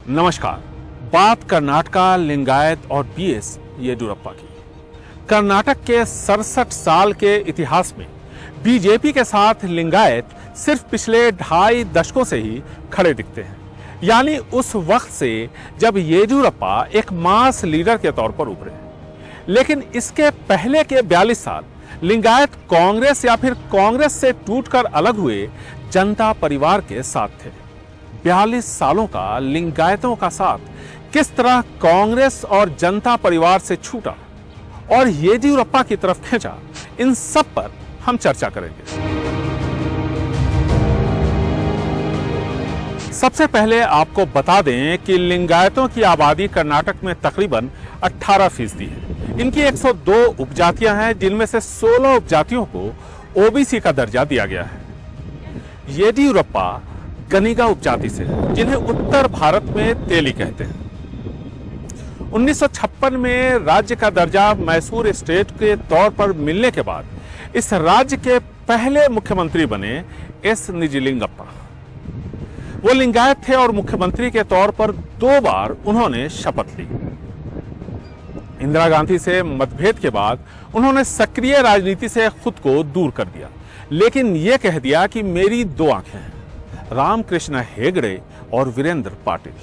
नमस्कार। बात कर्नाटका, लिंगायत और बीएस येदियुरप्पा की। कर्नाटक के 67 साल के इतिहास में बीजेपी के साथ लिंगायत सिर्फ पिछले 2.5 दशकों से ही खड़े दिखते हैं, यानी उस वक्त से जब येदियुरप्पा एक मास लीडर के तौर पर उभरे। लेकिन इसके पहले के 42 साल लिंगायत कांग्रेस या फिर कांग्रेस से टूटकर अलग हुए जनता परिवार के साथ थे। 42 सालों का लिंगायतों का साथ किस तरह कांग्रेस और जनता परिवार से छूटा और येदियुरप्पा की तरफ खींचा, इन सब पर हम चर्चा करेंगे। सबसे पहले आपको बता दें कि लिंगायतों की आबादी कर्नाटक में तकरीबन 18% है। इनकी 102 उपजातियां हैं, जिनमें से 16 उपजातियों को ओबीसी का दर्जा दिया गया है। येदियुरप्पा गनिगा उपजाति से है, जिन्हें उत्तर भारत में तेली कहते हैं। 1956 में राज्य का दर्जा मैसूर स्टेट के तौर पर मिलने के बाद इस राज्य के पहले मुख्यमंत्री बने एस निजलिंगप्पा। वो लिंगायत थे और मुख्यमंत्री के तौर पर 2 बार उन्होंने शपथ ली। इंदिरा गांधी से मतभेद के बाद उन्होंने सक्रिय राजनीति से खुद को दूर कर दिया, लेकिन यह कह दिया कि मेरी 2 आंखें हैं, रामकृष्ण हेगड़े और वीरेंद्र पाटिल।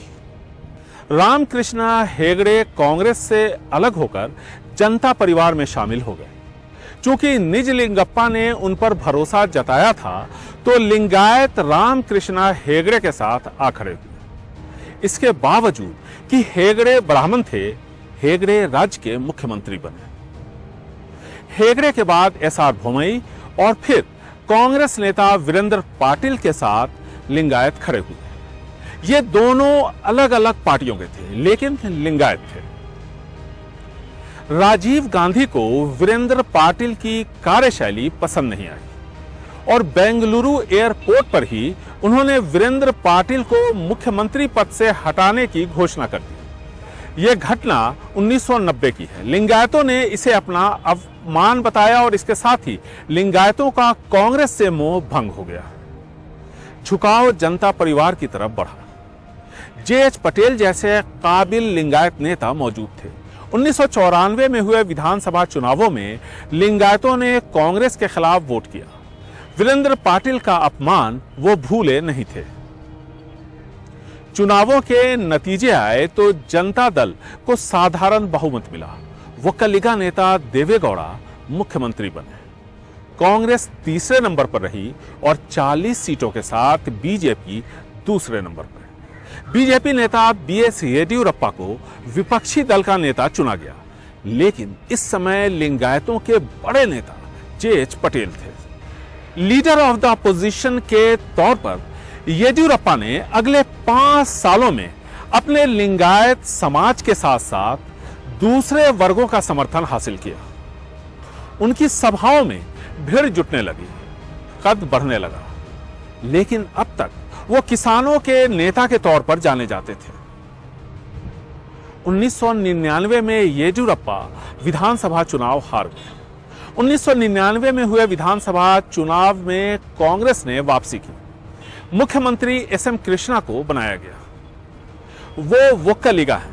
रामकृष्ण हेगड़े कांग्रेस से अलग होकर जनता परिवार में शामिल हो गए। चूंकि निजलिंगप्पा ने उन पर भरोसा जताया था, तो लिंगायत रामकृष्ण हेगड़े के साथ आ खड़े हुए। इसके बावजूद कि हेगड़े ब्राह्मण थे, हेगड़े राज्य के मुख्यमंत्री बने। हेगड़े के बाद एसआर बोम्मई और फिर कांग्रेस नेता वीरेंद्र पाटिल के साथ लिंगायत खड़े हुए। ये दोनों अलग अलग पार्टियों के थे, लेकिन लिंगायत थे। राजीव गांधी को वीरेंद्र पाटिल की कार्यशैली पसंद नहीं आई और बेंगलुरु एयरपोर्ट पर ही उन्होंने वीरेंद्र पाटिल को मुख्यमंत्री पद से हटाने की घोषणा कर दी। यह घटना 1990 की है। लिंगायतों ने इसे अपना अपमान बताया और इसके साथ ही लिंगायतों का कांग्रेस से मोह भंग हो गया। झुकाव जनता परिवार की तरफ बढ़ा। जेएच पटेल जैसे काबिल लिंगायत नेता मौजूद थे। 1994 में हुए विधानसभा चुनावों में लिंगायतों ने कांग्रेस के खिलाफ वोट किया। वीरेंद्र पाटिल का अपमान वो भूले नहीं थे। चुनावों के नतीजे आए तो जनता दल को साधारण बहुमत मिला। वक्कलिगा नेता देवेगौड़ा मुख्यमंत्री बने। कांग्रेस तीसरे नंबर पर रही और 40 सीटों के साथ बीजेपी दूसरे नंबर पर। बीजेपी नेता बीएस येदियुरप्पा को विपक्षी दल का नेता चुना गया, लेकिन इस समय लिंगायतों के बड़े नेता जेएच पटेल थे। लीडर ऑफ द अपोजिशन के तौर पर येदियुरप्पा ने अगले 5 सालों में अपने लिंगायत समाज के साथ साथ दूसरे वर्गों का समर्थन हासिल किया। उनकी सभाओं में भीड़ जुटने लगी, कद बढ़ने लगा, लेकिन अब तक वो किसानों के नेता के तौर पर जाने जाते थे। 1999 में येदियुरप्पा विधानसभा चुनाव हार गए। 1999 में हुए विधानसभा चुनाव में कांग्रेस ने वापसी की। मुख्यमंत्री एसएम कृष्णा को बनाया गया। वो वक्कलिगा है।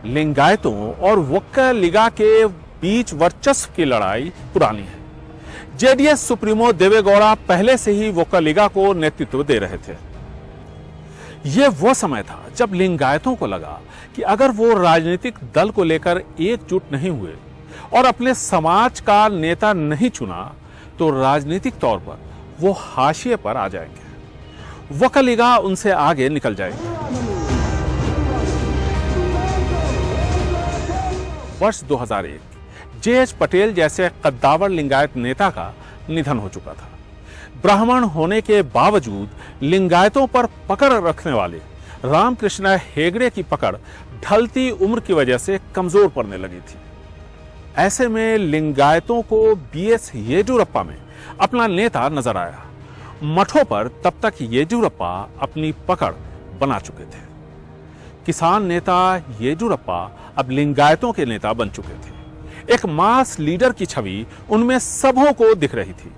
लिंगायतों और वक्कलिगा के बीच वर्चस्व की लड़ाई पुरानी है। जेडीएस सुप्रीमो देवेगौड़ा पहले से ही वक्कलिगा को नेतृत्व दे रहे थे। यह वो समय था जब लिंगायतों को लगा कि अगर वो राजनीतिक दल को लेकर एकजुट नहीं हुए और अपने समाज का नेता नहीं चुना, तो राजनीतिक तौर पर वो हाशिए पर आ जाएंगे। वक्कलिगा उनसे आगे निकल जाएंगे। वर्ष 2001 जेएच पटेल जैसे कद्दावर लिंगायत नेता का निधन हो चुका था। ब्राह्मण होने के बावजूद लिंगायतों पर पकड़ रखने वाले रामकृष्ण हेगड़े की पकड़ ढलती उम्र की वजह से कमजोर पड़ने लगी थी। ऐसे में लिंगायतों को बीएस येदियुरप्पा में अपना नेता नजर आया। मठों पर तब तक येदियुरप्पा अपनी पकड़ बना चुके थे। किसान नेता येदियुरप्पा अब लिंगायतों के नेता बन चुके थे। एक मास लीडर की छवि उनमें सबों को दिख रही थी।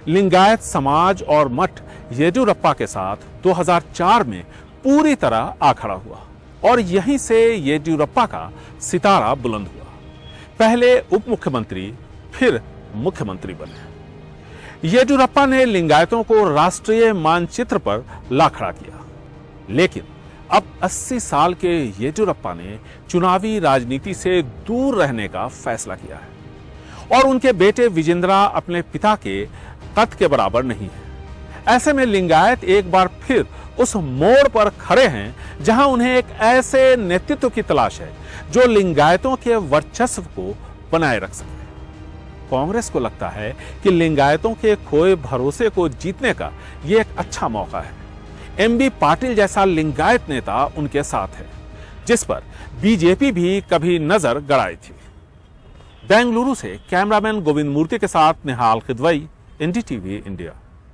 लिंगायत समाज और मठ येदियुरप्पा के साथ 2004 में पूरी तरह आ खड़ा हुआ। और यहीं से येदियुरप्पा का सितारा बुलंद हुआ। पहले उप मुख्यमंत्री, फिर मुख्यमंत्री बने। येदियुरप्पा ने लिंगायतों को राष्ट्रीय मानचित्र पर ला खड़ा किया। लेकिन अब 80 साल के येदियुरप्पा ने चुनावी राजनीति से दूर रहने का फैसला किया है और उनके बेटे विजेंद्रा अपने पिता के कद के बराबर नहीं है। ऐसे में लिंगायत एक बार फिर उस मोड़ पर खड़े हैं जहां उन्हें एक ऐसे नेतृत्व की तलाश है जो लिंगायतों के वर्चस्व को बनाए रख सके। कांग्रेस को लगता है कि लिंगायतों के खोए भरोसे को जीतने का यह एक अच्छा मौका है। एमबी पाटिल जैसा लिंगायत नेता उनके साथ है, जिस पर बीजेपी भी कभी नजर गड़ाई थी। बेंगलुरु से कैमरामैन गोविंद मूर्ति के साथ निहाल खिदवई, एनडीटीवी इंडिया।